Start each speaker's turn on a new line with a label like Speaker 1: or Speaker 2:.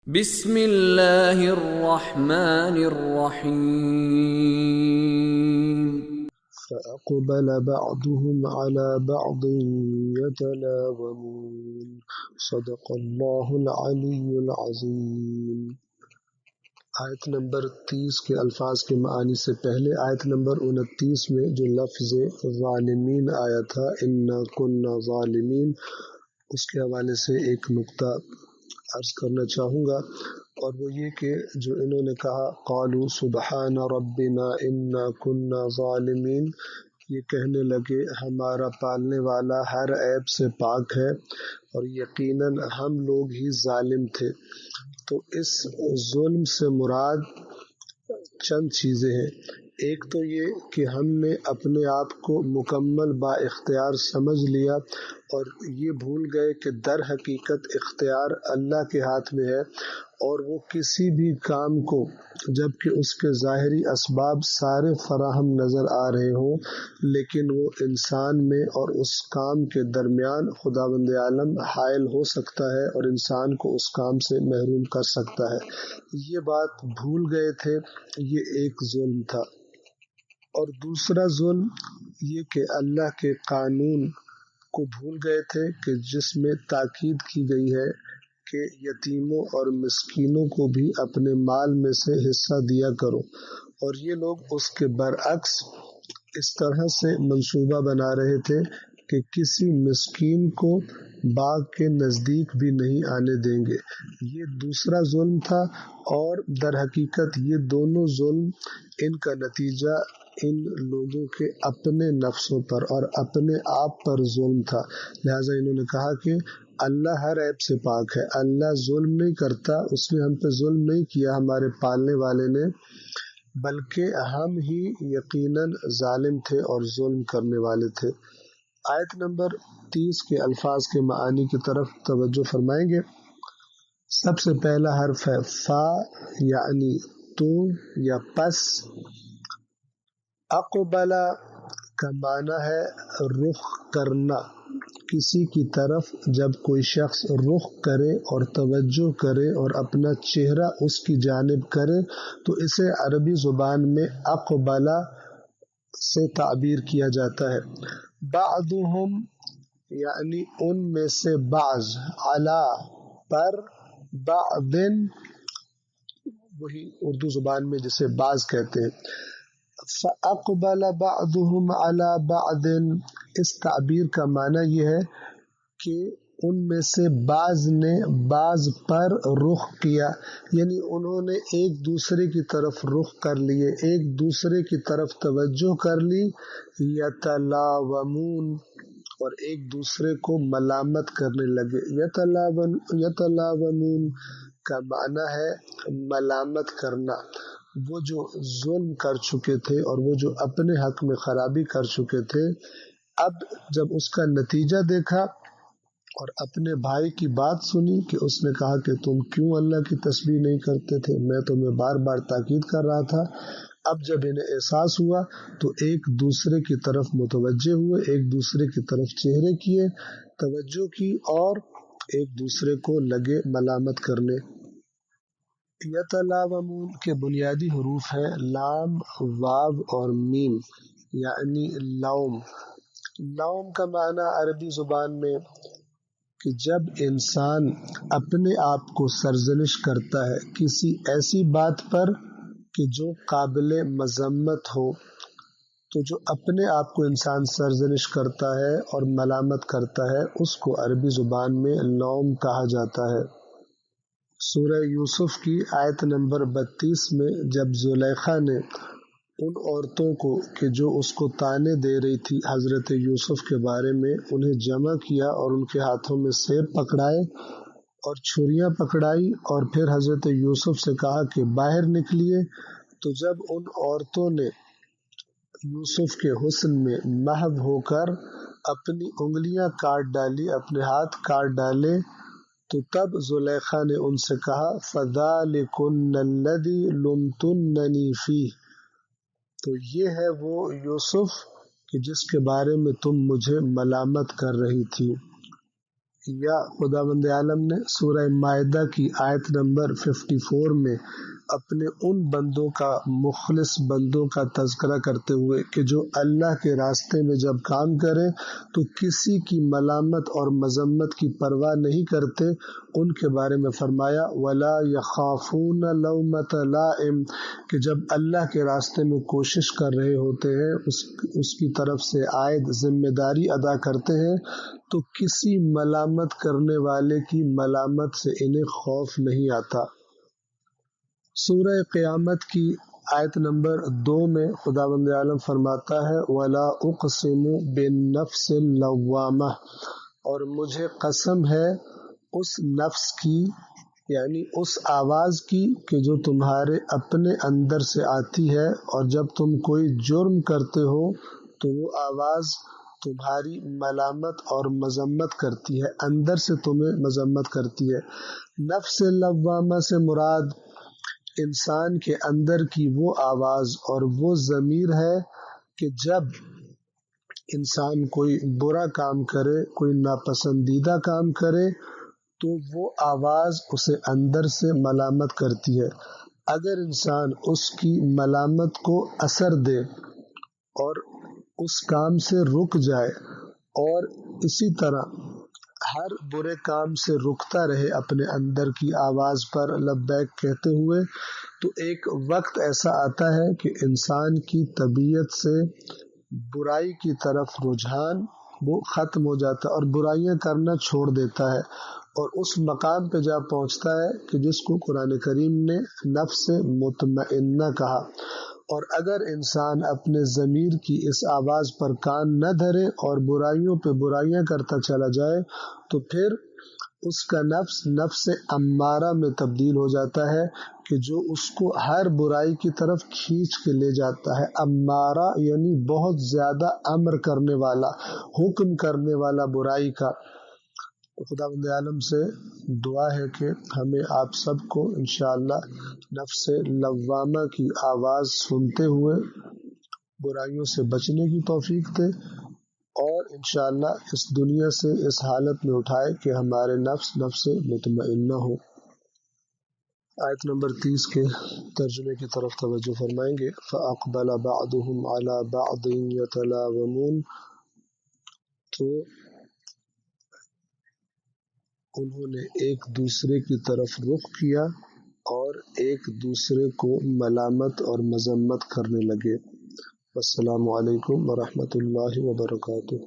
Speaker 1: بسم اللہ الرحمن الرحیم۔
Speaker 2: فأقبل بعضهم على بعض يتلاومون صدق اللہ العلی العظیم۔ آیت نمبر 30 کے الفاظ کے معانی سے پہلے آیت نمبر 29 میں جو لفظ ظالمین آیا تھا، انا کنا ظالمین، اس کے حوالے سے ایک نقطہ عرض کرنا چاہوں گا، اور وہ یہ کہ جو انہوں نے کہا قالوا سبحان ربنا انا کنا ظالمین، یہ کہنے لگے ہمارا پالنے والا ہر عیب سے پاک ہے اور یقیناً ہم لوگ ہی ظالم تھے۔ تو اس ظلم سے مراد چند چیزیں ہیں۔ ایک تو یہ کہ ہم نے اپنے آپ کو مکمل با اختیار سمجھ لیا اور یہ بھول گئے کہ در حقیقت اختیار اللہ کے ہاتھ میں ہے، اور وہ کسی بھی کام کو جبکہ اس کے ظاہری اسباب سارے فراہم نظر آ رہے ہوں، لیکن وہ انسان میں اور اس کام کے درمیان خداوند عالم حائل ہو سکتا ہے اور انسان کو اس کام سے محروم کر سکتا ہے۔ یہ بات بھول گئے تھے، یہ ایک ظلم تھا۔ اور دوسرا ظلم یہ کہ اللہ کے قانون کو بھول گئے تھے کہ جس میں تاکید کی گئی ہے کہ یتیموں اور مسکینوں کو بھی اپنے مال میں سے حصہ دیا کرو، اور یہ لوگ اس کے برعکس اس طرح سے منصوبہ بنا رہے تھے کہ کسی مسکین کو باغ کے نزدیک بھی نہیں آنے دیں گے۔ یہ دوسرا ظلم تھا، اور در حقیقت یہ دونوں ظلم ان کا نتیجہ ان لوگوں کے اپنے نفسوں پر اور اپنے آپ پر ظلم تھا۔ لہٰذا انہوں نے کہا کہ اللہ ہر عیب سے پاک ہے، اللہ ظلم نہیں کرتا، اس نے ہم پہ ظلم نہیں کیا ہمارے پالنے والے نے، بلکہ ہم ہی یقیناً ظالم تھے اور ظلم کرنے والے تھے۔ آیت نمبر 30 کے الفاظ کے معانی کی طرف توجہ فرمائیں گے۔ سب سے پہلا حرف ہے فا، یعنی تو یا پس۔ اقبلا کا معنی ہے رخ کرنا، کسی کی طرف جب کوئی شخص رخ کرے اور توجہ کرے اور اپنا چہرہ اس کی جانب کرے تو اسے عربی زبان میں اقبلا سے تعبیر کیا جاتا ہے۔ بعضهم یعنی ان میں سے بعض، علی پر، بعض وہی اردو زبان میں جسے بعض کہتے ہیں۔ فَأَقْبَلَ بَعْضُهُمْ عَلَى بَعْضٍ، اس تعبیر کا معنی یہ ہے کہ ان میں سے بعض نے بعض پر رخ کیا، یعنی انہوں نے ایک دوسرے کی طرف رخ کر لیے، ایک دوسرے کی طرف توجہ کر لی۔ یتلاومون، اور ایک دوسرے کو ملامت کرنے لگے۔ یتلاومون کا معنی ہے ملامت کرنا۔ وہ جو ظلم کر چکے تھے اور وہ جو اپنے حق میں خرابی کر چکے تھے، اب جب اس کا نتیجہ دیکھا اور اپنے بھائی کی بات سنی کہ اس نے کہا کہ تم کیوں اللہ کی تسبیح نہیں کرتے تھے، میں تمہیں بار بار تاکید کر رہا تھا، اب جب انہیں احساس ہوا تو ایک دوسرے کی طرف متوجہ ہوئے، ایک دوسرے کی طرف چہرے کیے، توجہ کی اور ایک دوسرے کو لگے ملامت کرنے۔ یتلاومون کے بنیادی حروف ہیں لام، واو اور میم، یعنی لوم۔ لوم کا معنی عربی زبان میں کہ جب انسان اپنے آپ کو سرزنش کرتا ہے کسی ایسی بات پر کہ جو قابل مذمت ہو، تو جو اپنے آپ کو انسان سرزنش کرتا ہے اور ملامت کرتا ہے اس کو عربی زبان میں لوم کہا جاتا ہے۔ سورہ یوسف کی آیت نمبر 32 میں جب زلیخا نے ان عورتوں کو کہ جو اس کو طعنے دے رہی تھی حضرت یوسف کے بارے میں، انہیں جمع کیا اور ان کے ہاتھوں میں سیب پکڑائے اور چھریاں پکڑائی، اور پھر حضرت یوسف سے کہا کہ باہر نکلیے، تو جب ان عورتوں نے یوسف کے حسن میں محو ہو کر اپنی انگلیاں کاٹ ڈالی، اپنے ہاتھ کاٹ ڈالے، تو تب زلیخا نے ان سے کہا فَذَلِكُنَّ الَّذِي لُمْتُنَّنِي فِيهِ، تو یہ ہے وہ یوسف کہ جس کے بارے میں تم مجھے ملامت کر رہی تھی۔ یا خداوند عالم نے سورہ مائدہ کی آیت نمبر 54 میں اپنے ان بندوں کا، مخلص بندوں کا تذکرہ کرتے ہوئے کہ جو اللہ کے راستے میں جب کام کرے تو کسی کی ملامت اور مذمت کی پرواہ نہیں کرتے، ان کے بارے میں فرمایا وَلَا يَخَافُونَ لَوْمَةَ لَائِمٍ، کہ جب اللہ کے راستے میں کوشش کر رہے ہوتے ہیں، اس کی طرف سے عائد ذمہ داری ادا کرتے ہیں، تو کسی ملامت کرنے والے کی ملامت سے انہیں خوف نہیں آتا۔ سورہ قیامت کی آیت نمبر 2 میں خداوند عالم فرماتا ہے وَلَا أُقْسِمُ بِالنَّفْسِ اللَّوَّامَةِ، اور مجھے قسم ہے اس نفس کی، یعنی اس آواز کی کہ جو تمہارے اپنے اندر سے آتی ہے، اور جب تم کوئی جرم کرتے ہو تو وہ آواز تمہاری ملامت اور مذمت کرتی ہے، اندر سے تمہیں مذمت کرتی ہے۔ نفس لوامہ سے مراد انسان کے اندر کی وہ آواز اور وہ ضمیر ہے کہ جب انسان کوئی برا کام کرے، کوئی ناپسندیدہ کام کرے، تو وہ آواز اسے اندر سے ملامت کرتی ہے۔ اگر انسان اس کی ملامت کو اثر دے اور اس کام سے رک جائے اور اسی طرح ہر برے کام سے رکتا رہے اپنے اندر کی آواز پر لبیک کہتے ہوئے، تو ایک وقت ایسا آتا ہے کہ انسان کی طبیعت سے برائی کی طرف رجحان وہ ختم ہو جاتا ہے اور برائیاں کرنا چھوڑ دیتا ہے، اور اس مقام پہ جا پہنچتا ہے کہ جس کو قرآن کریم نے نفس مطمئنہ کہا۔ اور اگر انسان اپنے ضمیر کی اس آواز پر کان نہ دھرے اور برائیوں پہ برائیاں کرتا چلا جائے، تو پھر اس کا نفس امارہ میں تبدیل ہو جاتا ہے کہ جو اس کو ہر برائی کی طرف کھینچ کے لے جاتا ہے۔ امارہ یعنی بہت زیادہ امر کرنے والا، حکم کرنے والا برائی کا۔ خداوند عالم سے دعا ہے کہ ہمیں آپ سب کو انشاءاللہ نفس لوامہ کی آواز سنتے ہوئے برائیوں سے بچنے کی توفیق دے، اور انشاءاللہ اس دنیا سے اس حالت میں اٹھائے کہ ہمارے نفس مطمئنہ ہو۔ آیت نمبر 30 کے ترجمے کی طرف توجہ فرمائیں گے۔ فَأَقْبَلَ بَعْضُهُمْ عَلَى بَعْضٍ يَتَلَاوَمُونَ، تو انہوں نے ایک دوسرے کی طرف رخ کیا اور ایک دوسرے کو ملامت اور مذمت کرنے لگے۔ السلام علیکم ورحمۃ اللہ وبرکاتہ۔